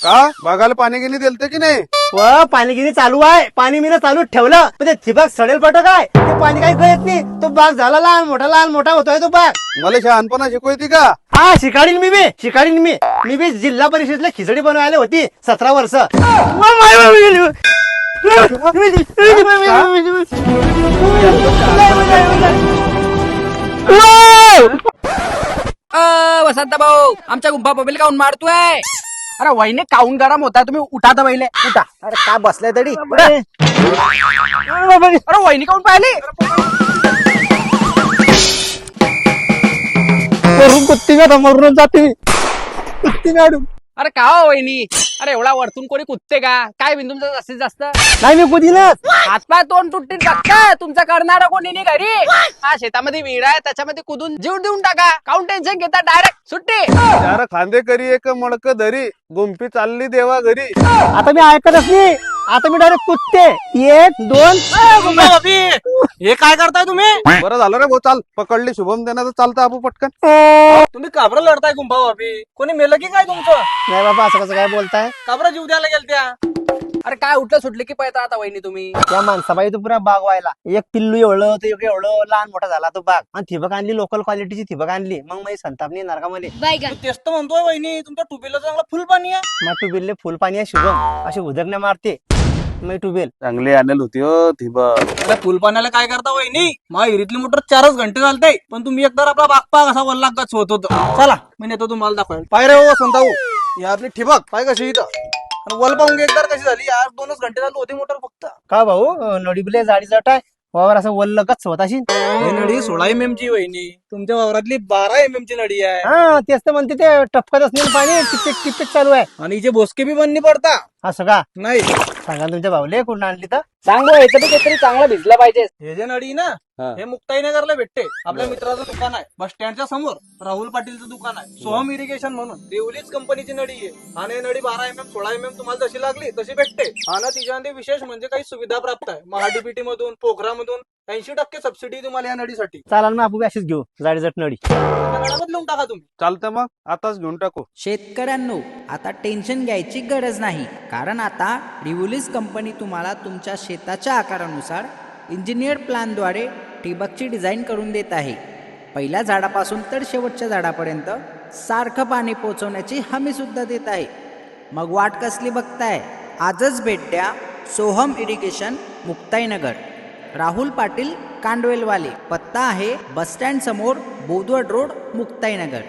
का बागाला पाणी गिनी दिलते की नाही? व पाणी गिनी चालू आहे. पाणी मी चालू ठेवलं पण ते ठिबक सडेल पट काय ते पाणी काही कळत नाही. तो बाग झाला लहान मोठा होतोय तो बाग. मला शहाणपणा शिकवती का? हा शिकाडीन मी बी जिल्हा परिषदला खिचडी बनवायला होती 17 वर्ष. वसंत भाऊ आमच्या गुंफा पब्लिक काऊन मारतोय? अरे वहिनी काऊन गरम होता तुम्ही उठा तर पहिले उठा. अरे काय बसलाय तरी अरे वहिनी काऊन पाहिली? कुत्ती मरून जाते कुत्ती मॅडम. अरे का हो वहिनी? अरे एवढा वरतून कोणी कुत्ते का काय बिन तुमचं जास्तीत जास्त नाही मी कुदीनच. हातपाय तोंड तुटतील बघता तुमचं करणारा कोणी नाही घरी. हा शेतामध्ये विहीर आहे त्याच्यामध्ये कुदून जीव देऊन टाका. काऊन टेन्शन घेता डायरेक्ट सुट्टी. चार खांदे करी एक मडक धरी गुंफी चालली देवा घरी. आता मी ऐकतच नाही. आता मी डायरेक्ट कुत्ते 1 2. हे काय करताय तुम्ही? बरं झालं रे भाऊ, चाल पकडली शुभम देण्याचं चालतं आपण पटकन. तुम्ही काबरा लढताय गुंफा बाबी? कोणी मेलं की काय तुमचं? नाही बाबा असं कसं काय बोलताय? काबरा जीव द्यायला गेलत्या. अरे काय उठलं सुटले की पाहता आता वहिनी तुम्ही? त्या माणसाबाई तो पुरा बाग व्हायला एक पिल्लू एवढं ते एवढं लहान मोठा झाला तो बाग. आणि ठिबक आणली लोकल क्वालिटीची ठिबक आणली. मग मी संतापनी नरकामध्ये तेच तर म्हणतोय वहिनी तुमच्या टुबीला चांगला फुल पाणी आहे. मग ट्यूबवेलले फुल पाणी आहे शुभम. अशी उदगण्या मारते मी ट्यूबवेल. चांगली आणल होती हो ठिबक. अरे फुल पाण्याला काय करता वहिनी? माझ्या हिरीतली मोटर 4च घंटे चालते. पण तुम्ही एकदा आपला बागपाग असा वल्लागच होत होतो. चला मी नेतो तुम्हाला दाखवायला. पाय रे हो संताऊ, ही आपली ठिबक पाय कशी इथं. आणि वल पाहून एकदा कशी झाली यार. 2च घंटे चालू होती मोटर फक्त. का भाऊ नडीबले जाडी जट आहे वावर असं वल्लगच होत अशी. ही नडी 16 mm ची वहिनी. तुमच्या वावरातली 12 mm ची नडी आहे. हा तेच तर म्हणते ते टपकत असलेलं पाणी टिपटिक टिपटिक चालू आहे. आणि हिचे बोसके बी बंद नाही पडता. असं का? नाही सांगा तुमच्या भाऊले कुठून आणली तर. सांग भाऊ याचं काहीतरी चांगलं भिजलं पाहिजे. हे जे नडी ना हे मुक्ताईनगरला भेटते. आपल्या मित्राचं दुकान आहे बस स्टँडच्या समोर. राहुल पाटीलचं दुकान आहे. सोहम इरिगेशन म्हणून देवलीच कंपनीची नडी आहे. आणि नडी 12 mm 16 mm तुम्हाला जशी लागली तशी भेटते. आणि तिच्यामध्ये विशेष म्हणजे काही सुविधा प्राप्त आहे. महाडीपीटी मधून पोखरामधून 80% सबसिडी तुम्हाला या नडीसाठी. चालाल मग आपण अशीच घेऊ जाडी जट नडी. बदलून टाका तुम्ही. चालतं मग आताच घेऊन टाकू. शेतकऱ्यांनो आता टेन्शन घ्यायची गरज नाही, कारण आता रिव्होल्यूस कंपनी तुम्हाला तुमच्या शेताच्या आकारानुसार इंजिनियर प्लॅनद्वारे ठिबकची डिझाईन करून देत आहे. पहिल्या झाडापासून तर शेवटच्या झाडापर्यंत सारखं पाणी पोहोचवण्याची हमी सुद्धा देत आहे. मग वाट कसली बघताय? आजच भेट द्या सोहम इरिगेशन मुक्ताईनगर, राहुल पाटील कांडवेलवाले. पत्ता आहे बस स्टँड समोर बोदवड रोड मुक्ताईनगर.